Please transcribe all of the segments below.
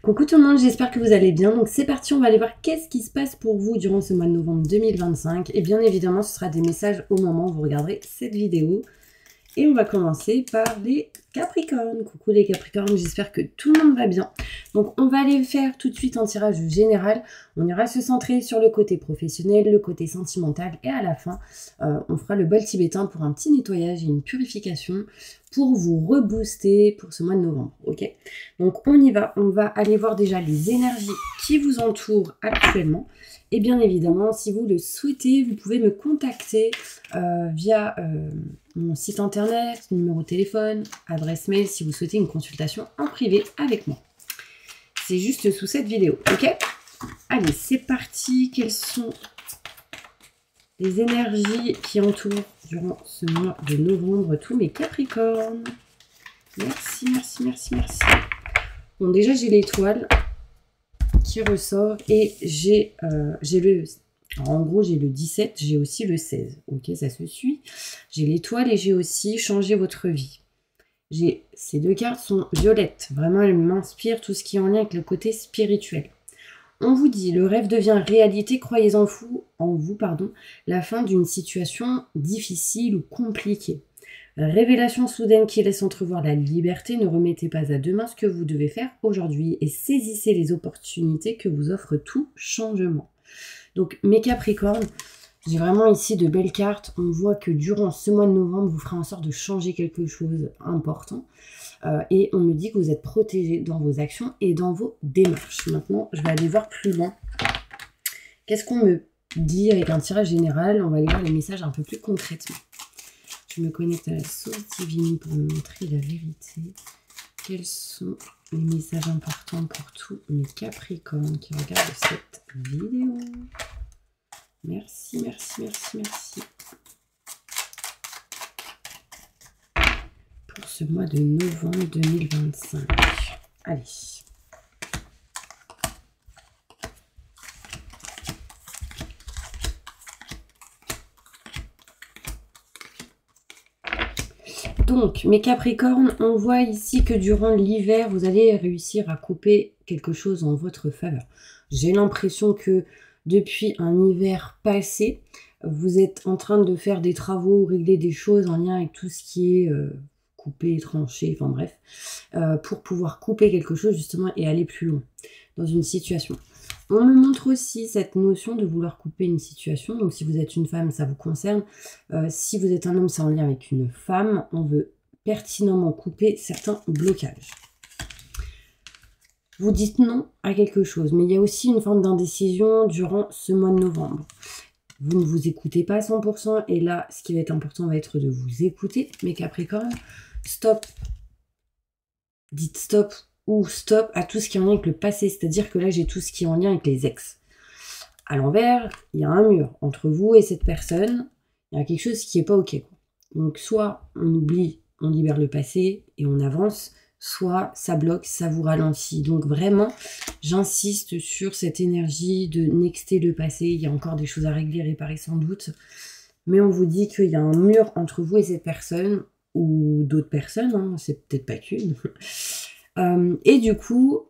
Coucou tout le monde, j'espère que vous allez bien. Donc c'est parti, on va aller voir qu'est-ce qui se passe pour vous durant ce mois de novembre 2025. Et bien évidemment, ce sera des messages au moment où vous regarderez cette vidéo. Et on va commencer par les Capricornes. Coucou les Capricornes, j'espère que tout le monde va bien. Donc on va aller faire tout de suite un tirage général. On ira se centrer sur le côté professionnel, le côté sentimental. Et à la fin, on fera le bol tibétain pour un petit nettoyage et une purification pour vous rebooster pour ce mois de novembre. Ok, donc on y va. On va aller voir déjà les énergies qui vous entourent actuellement. Et bien évidemment, si vous le souhaitez, vous pouvez me contacter via mon site internet, numéro de téléphone, adresse mail si vous souhaitez une consultation en privé avec moi. C'est juste sous cette vidéo, ok? Allez, c'est parti. Quelles sont les énergies qui entourent durant ce mois de novembre tous mes Capricornes? Merci, merci, merci, merci. Bon, déjà, j'ai l'étoile qui ressort et j'ai le... En gros, j'ai le 17, j'ai aussi le 16. Ok, ça se suit. J'ai l'étoile et j'ai aussi changé votre vie. Ces deux cartes sont violettes. Vraiment, elles m'inspirent tout ce qui est en lien avec le côté spirituel. On vous dit, le rêve devient réalité, croyez en vous, la fin d'une situation difficile ou compliquée. Révélation soudaine qui laisse entrevoir la liberté, ne remettez pas à demain ce que vous devez faire aujourd'hui et saisissez les opportunités que vous offre tout changement. Donc mes Capricornes, j'ai vraiment ici de belles cartes. On voit que durant ce mois de novembre, vous ferez en sorte de changer quelque chose d'important. Et on me dit que vous êtes protégés dans vos actions et dans vos démarches. Maintenant, je vais aller voir plus loin. Qu'est-ce qu'on me dit avec un tirage général? On va aller voir les messages un peu plus concrètement. Je me connecte à la source divine pour me montrer la vérité. Quels sont les messages importants pour tous mes Capricornes qui regardent cette vidéo? Merci, merci, merci, merci. Pour ce mois de novembre 2025. Allez. Donc, mes Capricornes, on voit ici que durant l'hiver, vous allez réussir à couper quelque chose en votre faveur. J'ai l'impression que depuis un hiver passé, vous êtes en train de faire des travaux, régler des choses en lien avec tout ce qui est coupé, tranché, enfin bref, pour pouvoir couper quelque chose justement et aller plus loin dans une situation. On me montre aussi cette notion de vouloir couper une situation. Donc si vous êtes une femme, ça vous concerne. Si vous êtes un homme, c'est en lien avec une femme. On veut pertinemment couper certains blocages. Vous dites non à quelque chose, mais il y a aussi une forme d'indécision durant ce mois de novembre. Vous ne vous écoutez pas à 100%, et là, ce qui va être important va être de vous écouter, mes Capricornes. Stop. Dites stop ou stop à tout ce qui est en lien avec le passé, c'est-à-dire que là, j'ai tout ce qui est en lien avec les ex. À l'envers, il y a un mur entre vous et cette personne, il y a quelque chose qui n'est pas ok. Donc, soit on oublie, on libère le passé et on avance, soit ça bloque, ça vous ralentit. Donc vraiment, j'insiste sur cette énergie de nexter le passé. Il y a encore des choses à régler, réparer sans doute. Mais on vous dit qu'il y a un mur entre vous et cette personne, ou d'autres personnes, hein, c'est peut-être pas qu'une. Et du coup,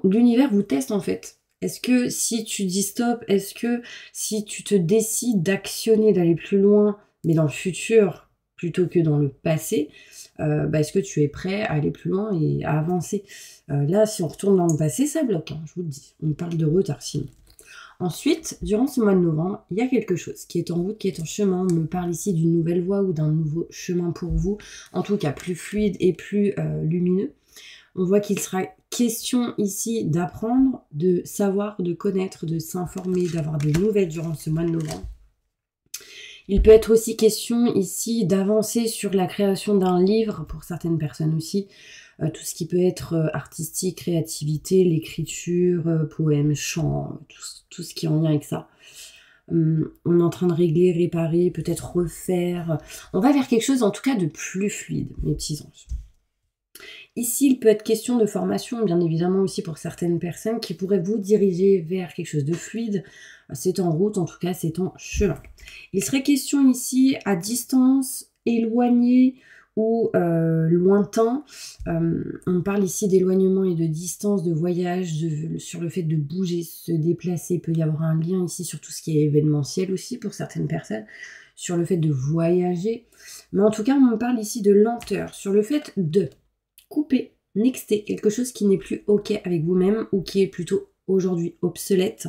l'univers vous teste en fait. Est-ce que si tu dis stop, est-ce que si tu te décides d'actionner, d'aller plus loin, mais dans le futur plutôt que dans le passé, est-ce que tu es prêt à aller plus loin et à avancer? Là, si on retourne dans le passé, ça bloque, hein, je vous le dis. On parle de retard sinon. Ensuite, durant ce mois de novembre, il y a quelque chose qui est en route, qui est en chemin. On me parle ici d'une nouvelle voie ou d'un nouveau chemin pour vous, en tout cas plus fluide et plus lumineux. On voit qu'il sera question ici d'apprendre, de savoir, de connaître, de s'informer, d'avoir des nouvelles durant ce mois de novembre. Il peut être aussi question ici d'avancer sur la création d'un livre, pour certaines personnes aussi, tout ce qui peut être artistique, créativité, l'écriture, poèmes, chants, tout ce qui est en lien avec ça. On est en train de régler, réparer, peut-être refaire. On va vers quelque chose en tout cas de plus fluide, mes petits anges. Ici, il peut être question de formation, bien évidemment aussi pour certaines personnes qui pourraient vous diriger vers quelque chose de fluide. C'est en route, en tout cas, c'est en chemin. Il serait question ici à distance, éloigné ou lointain. On parle ici d'éloignement et de distance, de voyage, sur le fait de bouger, se déplacer. Il peut y avoir un lien ici sur tout ce qui est événementiel aussi pour certaines personnes, sur le fait de voyager. Mais en tout cas, on parle ici de lenteur, sur le fait de couper, nexter quelque chose qui n'est plus OK avec vous-même ou qui est plutôt aujourd'hui obsolète.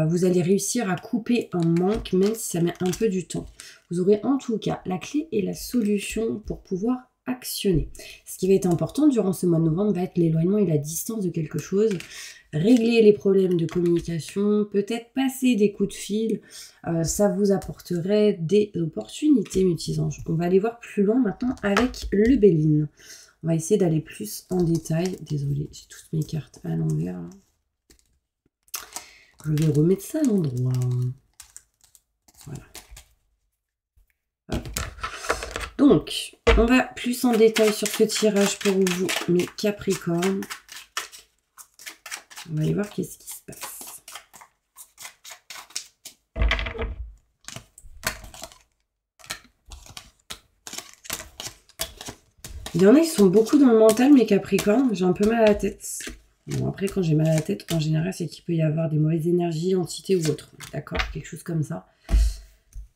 Vous allez réussir à couper un manque, même si ça met un peu du temps. Vous aurez en tout cas la clé et la solution pour pouvoir actionner. Ce qui va être important durant ce mois de novembre va être l'éloignement et la distance de quelque chose. Régler les problèmes de communication, peut-être passer des coups de fil, ça vous apporterait des opportunités, mes petits anges. On va aller voir plus loin maintenant avec le Béline. On va essayer d'aller plus en détail. Désolée, j'ai toutes mes cartes à l'envers. Je vais remettre ça à l'endroit. Voilà. Hop. Donc, on va plus en détail sur ce tirage pour vous, mes Capricornes. On va aller voir qu'est-ce qui se passe. Il y en a qui sont beaucoup dans le mental, mes Capricornes. J'ai un peu mal à la tête. Bon, après, quand j'ai mal à la tête, en général, c'est qu'il peut y avoir des mauvaises énergies, entités ou autres. D'accord? Quelque chose comme ça.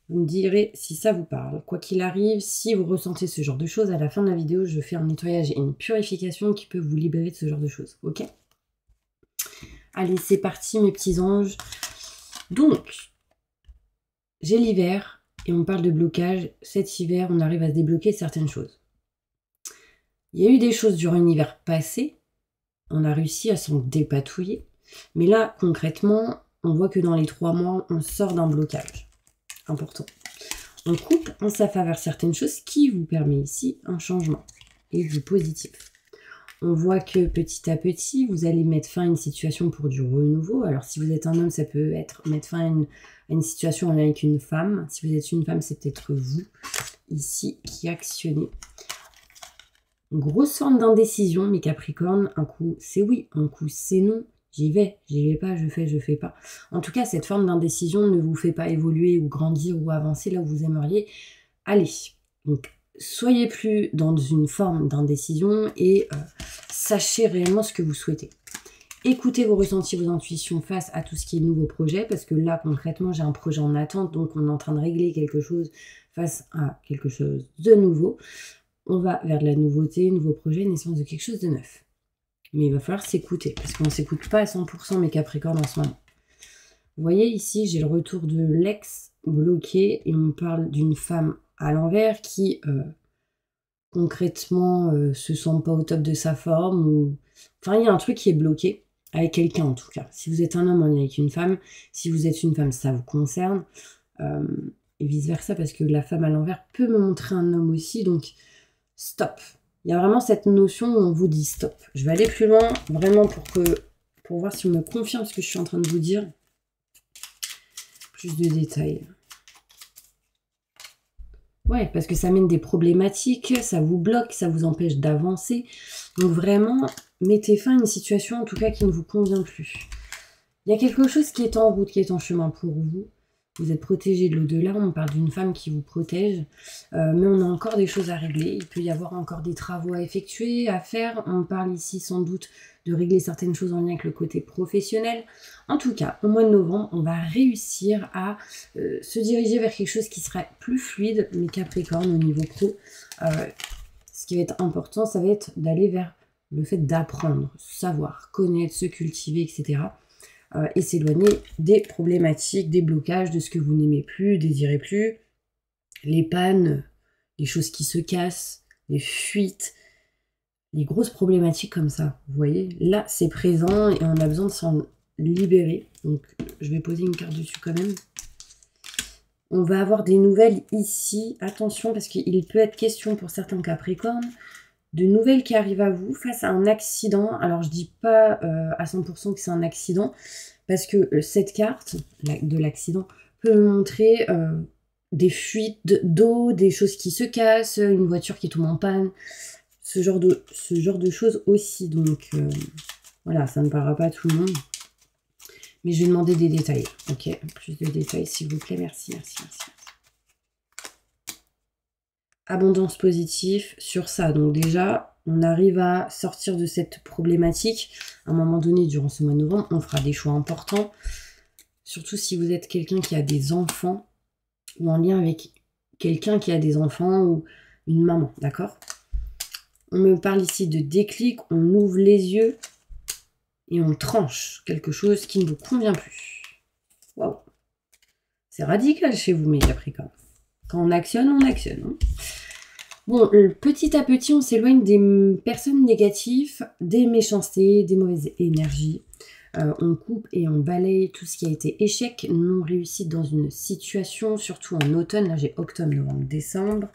Vous me direz si ça vous parle. Quoi qu'il arrive, si vous ressentez ce genre de choses, à la fin de la vidéo, je fais un nettoyage et une purification qui peut vous libérer de ce genre de choses. Ok? Allez, c'est parti, mes petits anges. Donc, j'ai l'hiver et on parle de blocage. Cet hiver, on arrive à se débloquer certaines choses. Il y a eu des choses durant l'hiver passé. On a réussi à s'en dépatouiller. Mais là, concrètement, on voit que dans les 3 mois, on sort d'un blocage. Important. On coupe en sa faveur certaines choses qui vous permet ici un changement et du positif. On voit que petit à petit, vous allez mettre fin à une situation pour du renouveau. Alors, si vous êtes un homme, ça peut être mettre fin à une situation avec une femme. Si vous êtes une femme, c'est peut-être vous, ici, qui actionnez. Une grosse forme d'indécision, mes Capricornes. Un coup, c'est oui, un coup, c'est non. J'y vais pas, je fais pas. En tout cas, cette forme d'indécision ne vous fait pas évoluer ou grandir ou avancer là où vous aimeriez aller. Donc, soyez plus dans une forme d'indécision et sachez réellement ce que vous souhaitez. Écoutez vos ressentis, vos intuitions face à tout ce qui est nouveau projet, parce que là, concrètement, j'ai un projet en attente, donc on est en train de régler quelque chose face à quelque chose de nouveau. On va vers de la nouveauté, nouveau projet, naissance de quelque chose de neuf. Mais il va falloir s'écouter, parce qu'on ne s'écoute pas à 100% mes Capricornes en ce moment. Vous voyez ici, j'ai le retour de l'ex bloqué, et on parle d'une femme à l'envers qui, concrètement, se sent pas au top de sa forme. Ou... Enfin, il y a un truc qui est bloqué, avec quelqu'un en tout cas. Si vous êtes un homme, on est avec une femme. Si vous êtes une femme, ça vous concerne. Et vice-versa, parce que la femme à l'envers peut me montrer un homme aussi, donc stop. Il y a vraiment cette notion où on vous dit stop. Je vais aller plus loin, vraiment pour voir si on me confirme ce que je suis en train de vous dire. Plus de détails. Ouais, parce que ça mène des problématiques, ça vous bloque, ça vous empêche d'avancer. Donc vraiment, mettez fin à une situation en tout cas qui ne vous convient plus. Il y a quelque chose qui est en route, qui est en chemin pour vous. Vous êtes protégé de l'au-delà, on parle d'une femme qui vous protège, mais on a encore des choses à régler, il peut y avoir encore des travaux à effectuer, à faire, on parle ici sans doute de régler certaines choses en lien avec le côté professionnel. En tout cas, au mois de novembre, on va réussir à se diriger vers quelque chose qui serait plus fluide, mes Capricornes au niveau pro. Ce qui va être important, ça va être d'aller vers le fait d'apprendre, savoir, connaître, se cultiver, etc., et s'éloigner des problématiques, des blocages, de ce que vous n'aimez plus, désirez plus, les pannes, les choses qui se cassent, les fuites, les grosses problématiques comme ça. Vous voyez, là c'est présent et on a besoin de s'en libérer. Donc je vais poser une carte dessus quand même. On va avoir des nouvelles ici. Attention parce qu'il peut être question pour certains Capricornes de nouvelles qui arrivent à vous face à un accident. Alors, je dis pas à 100% que c'est un accident, parce que cette carte de l'accident peut montrer des fuites d'eau, des choses qui se cassent, une voiture qui tombe en panne, ce genre de choses aussi. Donc, voilà, ça ne parlera pas à tout le monde. Mais je vais demander des détails. Ok, plus de détails, s'il vous plaît. Merci, merci, merci. abondance positive sur ça. Donc déjà, on arrive à sortir de cette problématique. À un moment donné, durant ce mois de novembre, on fera des choix importants. Surtout si vous êtes quelqu'un qui a des enfants ou en lien avec quelqu'un qui a des enfants ou une maman, d'accord? On me parle ici de déclic, on ouvre les yeux et on tranche quelque chose qui ne vous convient plus. Waouh! C'est radical chez vous, mes Capricornes. Quand on actionne, on actionne. Hein. Bon, petit à petit, on s'éloigne des personnes négatives, des méchancetés, des mauvaises énergies. On coupe et on balaye tout ce qui a été échec, non réussite dans une situation, surtout en automne. Là, j'ai octobre, novembre, décembre.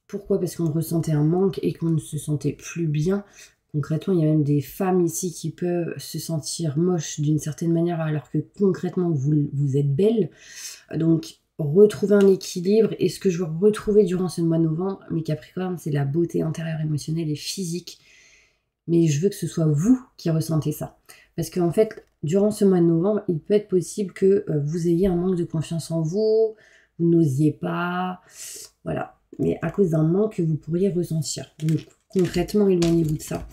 Pourquoi? Parce qu'on ressentait un manque et qu'on ne se sentait plus bien. Concrètement, il y a même des femmes ici qui peuvent se sentir moches d'une certaine manière alors que concrètement, vous êtes belle. Donc, retrouver un équilibre. Et ce que je veux retrouver durant ce mois de novembre, mes Capricornes, c'est la beauté intérieure, émotionnelle et physique. Mais je veux que ce soit vous qui ressentez ça. Parce qu'en fait, durant ce mois de novembre, il peut être possible que vous ayez un manque de confiance en vous, vous n'osiez pas, voilà. Mais à cause d'un manque que vous pourriez ressentir. Donc, concrètement, éloignez-vous de ça.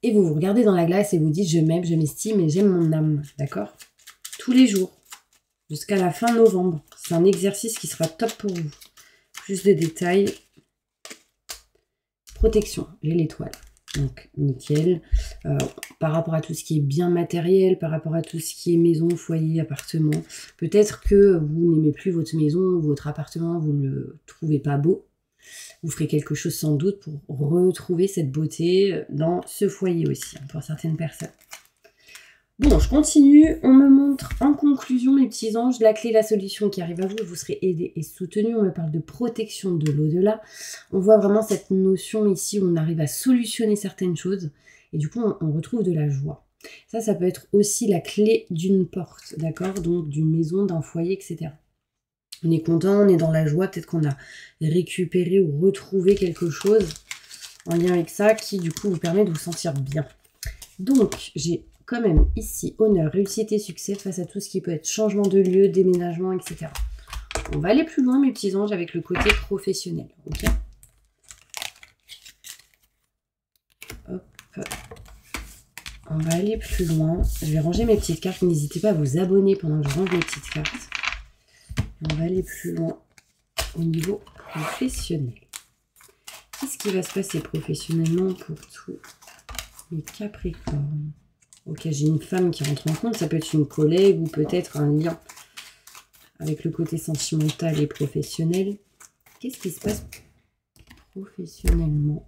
Et vous vous regardez dans la glace et vous dites « Je m'aime, je m'estime et j'aime mon âme ». D'accord? Tous les jours, jusqu'à la fin novembre. C'est un exercice qui sera top pour vous. Plus de détails. Protection, j'ai l'étoile. Donc, nickel. Par rapport à tout ce qui est bien matériel, par rapport à tout ce qui est maison, foyer, appartement. Peut-être que vous n'aimez plus votre maison, votre appartement, vous ne le trouvez pas beau. Vous ferez quelque chose sans doute pour retrouver cette beauté dans ce foyer aussi, pour certaines personnes. Bon, je continue. On me montre en conclusion, mes petits anges, la clé, la solution qui arrive à vous. Vous serez aidés et soutenus. On me parle de protection de l'au-delà. On voit vraiment cette notion ici où on arrive à solutionner certaines choses. Et du coup, on retrouve de la joie. Ça peut être aussi la clé d'une porte, d'accord? Donc, d'une maison, d'un foyer, etc. On est content, on est dans la joie. Peut-être qu'on a récupéré ou retrouvé quelque chose en lien avec ça qui, du coup, vous permet de vous sentir bien. Donc, j'ai quand même ici honneur, réussite et succès face à tout ce qui peut être changement de lieu, déménagement, etc. On va aller plus loin, mes petits anges, avec le côté professionnel. Ok. Hop. On va aller plus loin. Je vais ranger mes petites cartes. N'hésitez pas à vous abonner pendant que je range mes petites cartes. On va aller plus loin au niveau professionnel. Qu'est-ce qui va se passer professionnellement pour tous mes Capricornes? Ok, j'ai une femme qui rentre en compte, ça peut être une collègue ou peut-être un lien avec le côté sentimental et professionnel. Qu'est-ce qui se passe professionnellement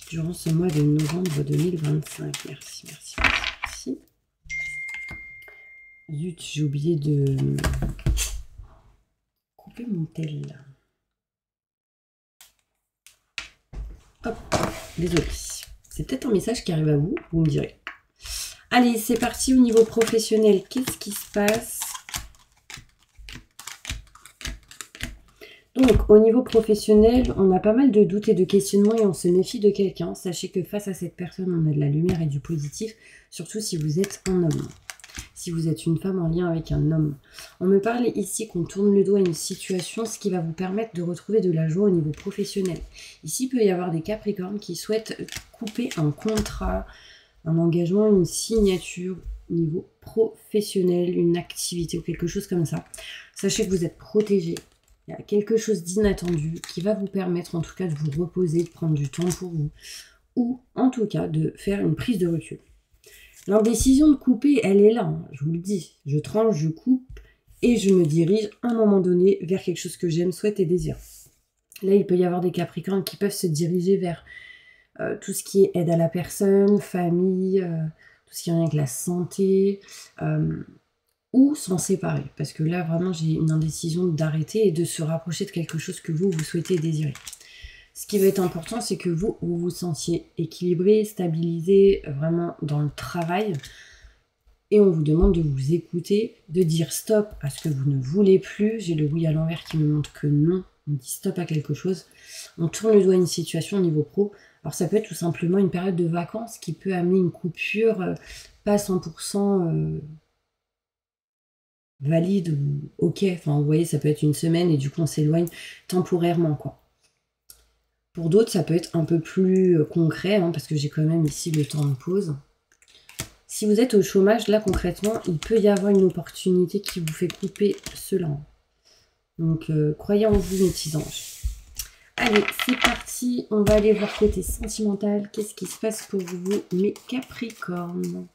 durant ce mois de novembre 2025? Merci, merci, merci, merci. Zut, j'ai oublié de couper mon tel. Hop, désolé. C'est peut-être un message qui arrive à vous, vous me direz. Allez, c'est parti au niveau professionnel. Qu'est-ce qui se passe? Donc, au niveau professionnel, on a pas mal de doutes et de questionnements et on se méfie de quelqu'un. Sachez que face à cette personne, on a de la lumière et du positif, surtout si vous êtes un homme. Si vous êtes une femme en lien avec un homme. On me parle ici qu'on tourne le dos à une situation, ce qui va vous permettre de retrouver de la joie au niveau professionnel. Ici, il peut y avoir des Capricornes qui souhaitent couper un contrat, un engagement, une signature au niveau professionnel, une activité ou quelque chose comme ça. Sachez que vous êtes protégé. Il y a quelque chose d'inattendu qui va vous permettre en tout cas de vous reposer, de prendre du temps pour vous. Ou en tout cas de faire une prise de recul. L'indécision de couper, elle est là, hein, je vous le dis. Je tranche, je coupe et je me dirige à un moment donné vers quelque chose que j'aime, souhaite et désire. Là, il peut y avoir des Capricornes qui peuvent se diriger vers tout ce qui est aide à la personne, famille, tout ce qui est avec la santé, ou s'en séparer. Parce que là, vraiment, j'ai une indécision d'arrêter et de se rapprocher de quelque chose que vous souhaitez et désirez. Ce qui va être important, c'est que vous vous sentiez équilibré, stabilisé, vraiment dans le travail. Et on vous demande de vous écouter, de dire stop à ce que vous ne voulez plus. J'ai le oui à l'envers qui me montre que non. On dit stop à quelque chose. On tourne le doigt à une situation au niveau pro. Alors ça peut être tout simplement une période de vacances qui peut amener une coupure, pas 100% valide ou ok. Enfin, vous voyez, ça peut être une semaine et du coup, on s'éloigne temporairement, quoi. Pour d'autres, ça peut être un peu plus concret, hein, parce que j'ai quand même ici le temps de pause. Si vous êtes au chômage, là, concrètement, il peut y avoir une opportunité qui vous fait couper cela. Donc, croyez en vous, mes petits anges. Allez, c'est parti. On va aller voir côté sentimental. Qu'est-ce qui se passe pour vous, mes Capricornes?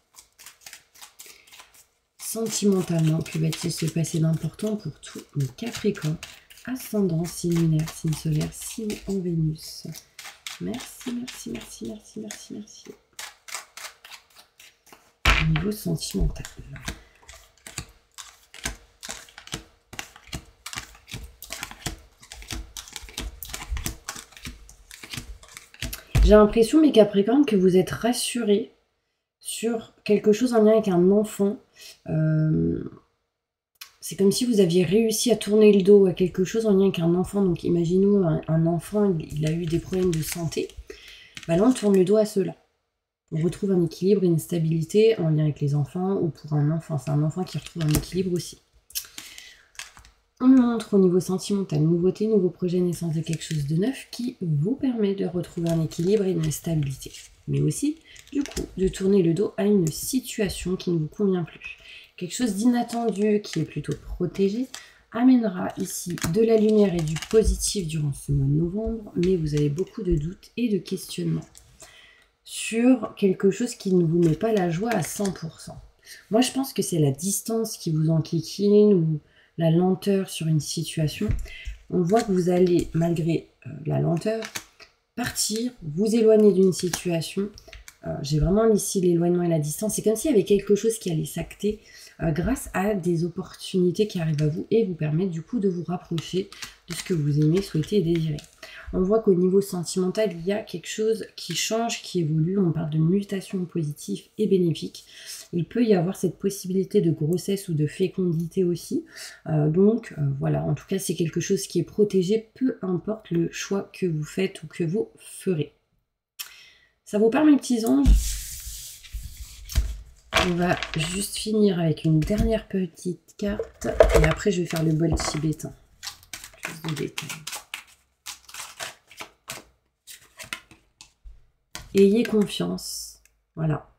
Sentimentalement, que va-t-il se passer d'important pour tous mes Capricornes? Ascendant, signe lunaire, signe solaire, signe en Vénus. Merci, merci, merci, merci, merci, merci. Au niveau sentimental. J'ai l'impression, mes Capricornes, que vous êtes rassurés sur quelque chose en lien avec un enfant. C'est comme si vous aviez réussi à tourner le dos à quelque chose en lien avec un enfant. Donc imaginons un enfant, il a eu des problèmes de santé. Bah là, on tourne le dos à cela. On retrouve un équilibre, une stabilité en lien avec les enfants, ou pour un enfant, c'est un enfant qui retrouve un équilibre aussi. On me montre au niveau sentimental, nouveauté, nouveau projet, naissance de quelque chose de neuf qui vous permet de retrouver un équilibre et une stabilité. Mais aussi, du coup, de tourner le dos à une situation qui ne vous convient plus. Quelque chose d'inattendu qui est plutôt protégé amènera ici de la lumière et du positif durant ce mois de novembre, mais vous avez beaucoup de doutes et de questionnements sur quelque chose qui ne vous met pas la joie à 100%. Moi, je pense que c'est la distance qui vous enquiquine ou la lenteur sur une situation. On voit que vous allez, malgré la lenteur, partir, vous éloigner d'une situation. J'ai vraiment ici l'éloignement et la distance. C'est comme s'il y avait quelque chose qui allait s'acter grâce à des opportunités qui arrivent à vous et vous permettent du coup de vous rapprocher de ce que vous aimez, souhaitez et désirez. On voit qu'au niveau sentimental, il y a quelque chose qui change, qui évolue. On parle de mutation positive et bénéfique. Il peut y avoir cette possibilité de grossesse ou de fécondité aussi. Voilà, en tout cas, c'est quelque chose qui est protégé, peu importe le choix que vous faites ou que vous ferez. Ça vous parle, mes petits anges? On va juste finir avec une dernière petite carte. Et après, je vais faire le bol tibétain. Plus de détails. Ayez confiance. Voilà.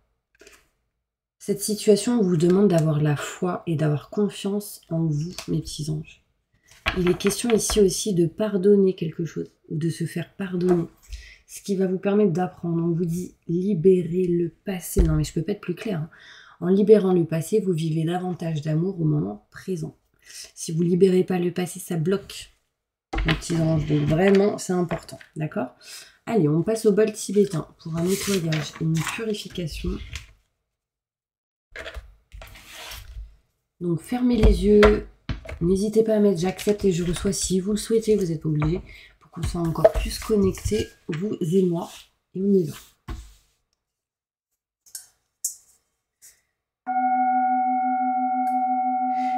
Cette situation vous demande d'avoir la foi et d'avoir confiance en vous, mes petits anges. Il est question ici aussi de pardonner quelque chose, ou de se faire pardonner. Ce qui va vous permettre d'apprendre. On vous dit libérer le passé. Non mais je peux pas être plus clair. Hein. En libérant le passé, vous vivez davantage d'amour au moment présent. Si vous libérez pas le passé, ça bloque. Mes petits anges, donc vraiment, c'est important. D'accord? Allez, on passe au bol tibétain pour un nettoyage et une purification. Donc fermez les yeux. N'hésitez pas à mettre j'accepte et je reçois si vous le souhaitez, vous n'êtes pas obligé. Pour qu'on soit encore plus connectés, vous et moi. Et on y va.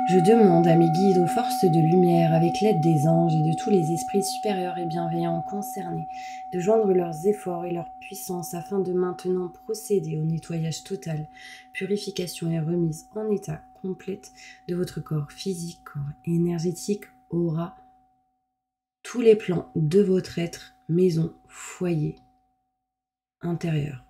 Je demande à mes guides aux forces de lumière, avec l'aide des anges et de tous les esprits supérieurs et bienveillants concernés, de joindre leurs efforts et leur puissance afin de maintenant procéder au nettoyage total, purification et remise en état complète de votre corps physique, corps énergétique, aura, tous les plans de votre être, maison, foyer, intérieur.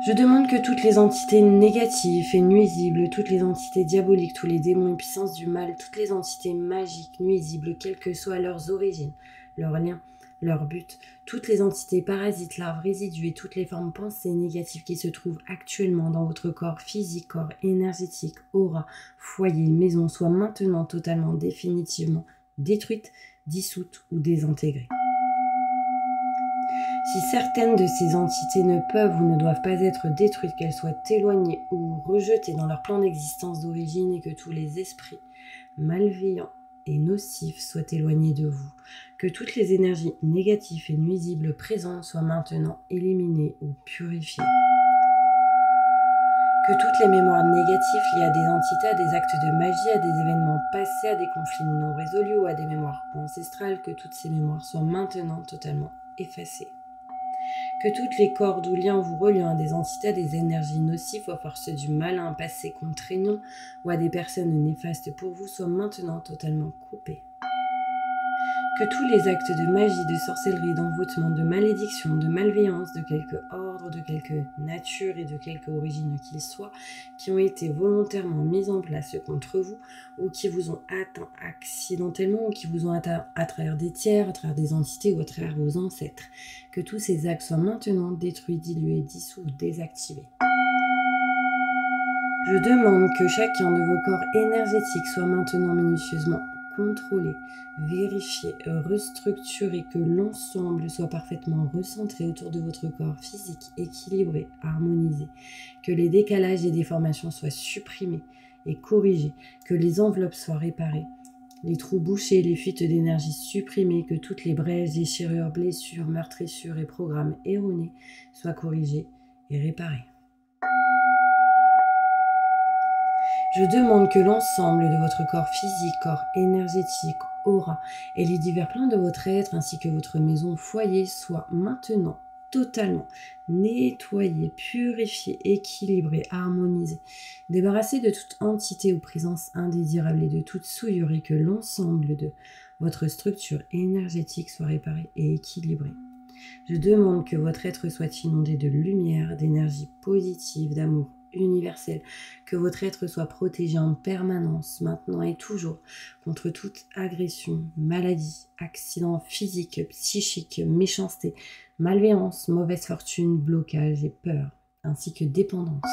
Je demande que toutes les entités négatives et nuisibles, toutes les entités diaboliques, tous les démons et puissances du mal, toutes les entités magiques, nuisibles, quelles que soient leurs origines, leurs liens, leur but, toutes les entités parasites, larves, résidus et toutes les formes pensées négatives qui se trouvent actuellement dans votre corps physique, corps énergétique, aura, foyer, maison, soient maintenant totalement, définitivement détruites, dissoutes ou désintégrées. Si certaines de ces entités ne peuvent ou ne doivent pas être détruites, qu'elles soient éloignées ou rejetées dans leur plan d'existence d'origine et que tous les esprits malveillants et nocifs soient éloignés de vous, que toutes les énergies négatives et nuisibles présentes soient maintenant éliminées ou purifiées. Que toutes les mémoires négatives liées à des entités, à des actes de magie, à des événements passés, à des conflits non résolus ou à des mémoires ancestrales, que toutes ces mémoires soient maintenant totalement effacées. Que toutes les cordes ou liens vous reliant à des entités, à des énergies nocives, aux forces du mal, à un passé contraignant ou à des personnes néfastes pour vous soient maintenant totalement coupés. Que tous les actes de magie, de sorcellerie, d'envoûtement, de malédiction, de malveillance, de quelque ordre, de quelque nature et de quelque origine qu'ils soient, qui ont été volontairement mis en place contre vous ou qui vous ont atteint accidentellement ou qui vous ont atteint à travers des tiers, à travers des entités ou à travers vos ancêtres, que tous ces actes soient maintenant détruits, dilués, dissous, désactivés. Je demande que chacun de vos corps énergétiques soit maintenant minutieusement contrôlé, vérifié, restructuré, que l'ensemble soit parfaitement recentré autour de votre corps physique, équilibré, harmonisé, que les décalages et déformations soient supprimés et corrigés, que les enveloppes soient réparées, les trous bouchés, les fuites d'énergie supprimées, que toutes les brèches, déchirures, blessures, meurtrissures et programmes erronés soient corrigés et réparés. Je demande que l'ensemble de votre corps physique, corps énergétique, aura et les divers plans de votre être ainsi que votre maison foyer soient maintenant totalement nettoyés, purifiés, équilibrés, harmonisés, débarrassés de toute entité ou présence indésirable et de toute souillure et que l'ensemble de votre structure énergétique soit réparé et équilibré. Je demande que votre être soit inondé de lumière, d'énergie positive, d'amour universel, que votre être soit protégé en permanence, maintenant et toujours, contre toute agression, maladie, accident physique, psychique, méchanceté, malveillance, mauvaise fortune, blocage et peur, ainsi que dépendance.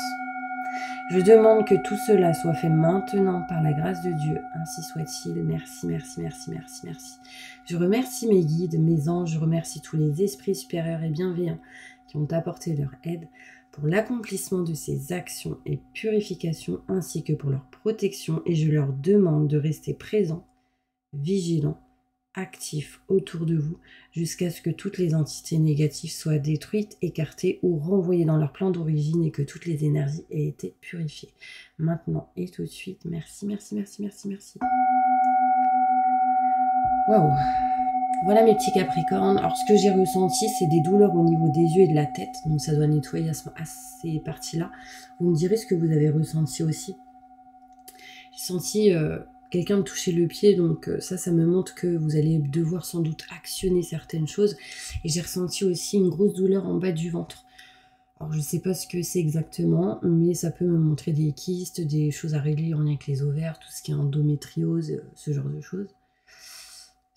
Je demande que tout cela soit fait maintenant par la grâce de Dieu. Ainsi soit-il. Merci, merci, merci, merci, merci. Je remercie mes guides, mes anges, je remercie tous les esprits supérieurs et bienveillants qui ont apporté leur aide pour l'accomplissement de ces actions et purifications ainsi que pour leur protection et je leur demande de rester présents, vigilants, actifs autour de vous jusqu'à ce que toutes les entités négatives soient détruites, écartées ou renvoyées dans leur plan d'origine et que toutes les énergies aient été purifiées. Maintenant et tout de suite, merci, merci, merci, merci, merci. Waouh! Voilà mes petits Capricornes. Alors ce que j'ai ressenti, c'est des douleurs au niveau des yeux et de la tête. Donc ça doit nettoyer à ces parties-là. Vous me direz ce que vous avez ressenti aussi. J'ai senti quelqu'un me toucher le pied. Donc ça me montre que vous allez devoir sans doute actionner certaines choses. Et j'ai ressenti aussi une grosse douleur en bas du ventre. Alors je ne sais pas ce que c'est exactement, mais ça peut me montrer des kystes, des choses à régler en lien avec les ovaires, tout ce qui est endométriose, ce genre de choses.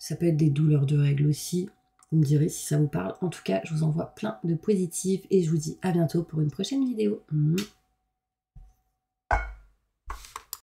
Ça peut être des douleurs de règles aussi. Vous me direz si ça vous parle. En tout cas, je vous envoie plein de positifs et je vous dis à bientôt pour une prochaine vidéo.